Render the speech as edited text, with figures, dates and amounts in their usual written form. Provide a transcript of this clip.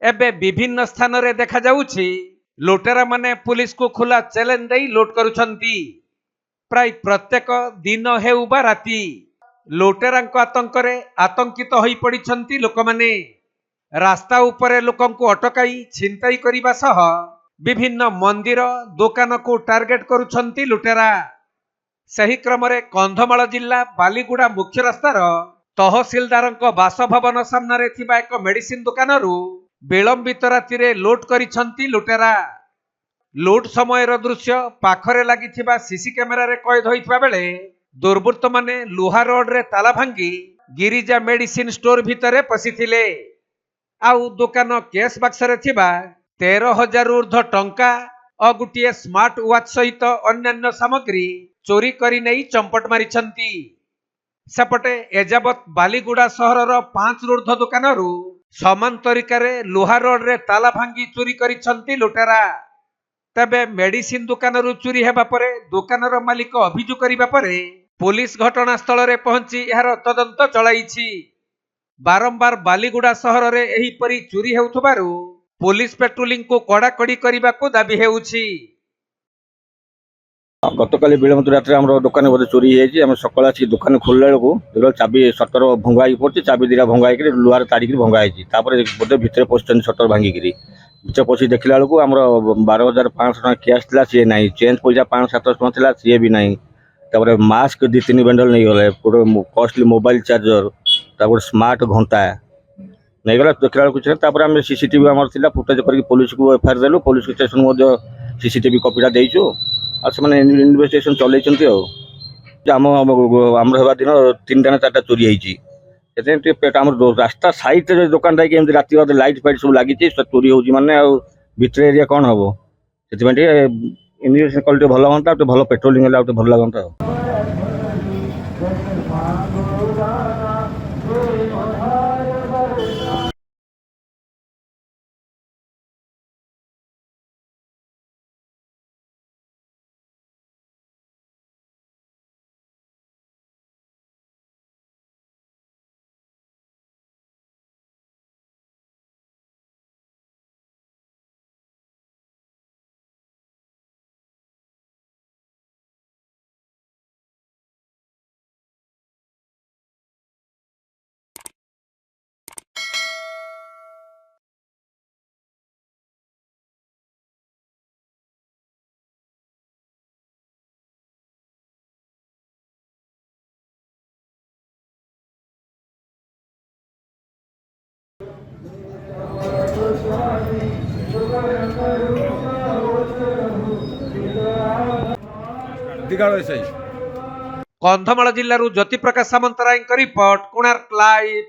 एबे विभिन्न स्थान रे देखा जाउछि लुटेरा माने पुलिस को खुला चैलेंज दे लूट करुछंती। प्राय प्रत्येक दिन हेउ बा राति लुटेरांक आतंकरे आतंकित होई पड़िछंती लोकमाने। रास्ता उपरे लोकंकु अटकाई छिनताई करिबा सह विभिन्न मंदिर दुकान को टार्गेट करुछंती लुटेरा। सही क्रम रे कंधमाल जिल्ला बालीगुड़ा मुख्य रास्तार तहसीलदारंक बासभवन सामने थिबा एक मेडिसिन दुकानरू विलंबित राति लूट करिछंती लुटेरा। लूट समयर दृश्य पाखरे लागिथिबा सीसी कैमेरा रे कैद होइथिबा बेले दुर्बृत्त माने लुहा रोड रे ताला भांगी गिरिजा मेडिसिन स्टोर भितरे पसिथिले। आउ दुकान केस बक्स रे थिबा 13,000 ऊर्ध्व टंका और गुटिए स्मार्ट वाच सहित अन्यान्य सामग्री चोरी करी नहीं चंपट मारिछंती। सेपटे एजाबत बालीगुड़ा सहरर 5 ऊर्ध्व दुकानरू समान तरीकारे लुहा रोड रे ताला भांगी चोरी करिछंती लुटेरा। तबे मेडिसिन दुकानरू चोरी हेबा परे दुकानर मालिक अभियोग करिबा परे पुलिस घटनास्थल रे पहुंची यार तदंत चलाइछि। बारंबार बालीगुड़ा सहर रे एही परी चोरी हेउथबारु पुलिस पेट्रोलिंग को कड़ाकड़ी करने को दाबी हेउछि। गतकाली विलंबित रात्रि आम दुकान बोधे चोरी होम सकाल आसी दुकान खोलला बेलू चाबी सटर भंगा पड़ी चाबी दिटा भंगा लुहार ताड़िक भंगा बोधे भितर पशिंट सटर भांगिकी भितर पशि देखला बेलू आम 12,500 टका कैश था सी ना चेंज पैसा 500-700 टका सी भी ना मास्क 2-3 बंडल नहीं गले गोटे कॉस्टली मोबाइल चार्जर गोटे स्मार्ट घंटा नहीं गला देखला कुछ आम सीसीटीवी आम फुटेज कर पुलिस को एफआईआर देलु पुलिस स्टेशन सीसीटीवी कपिटा देचु आने इन्वेस्टिगेशन चलती आम होगा दिन 3टा ना 4टा चोरी होती रास्ता साइड दुकान टाइम रात लाइट फाइट सब लगी चोरी होती मानने भितर एरिया कौन हम से इन्वेस्टिगेशन कल भल हाँ भल पेट्रोलिंग भल लगता। Kandhamal जिल्लारू Jyoti Prakash Samantaray report Konark live.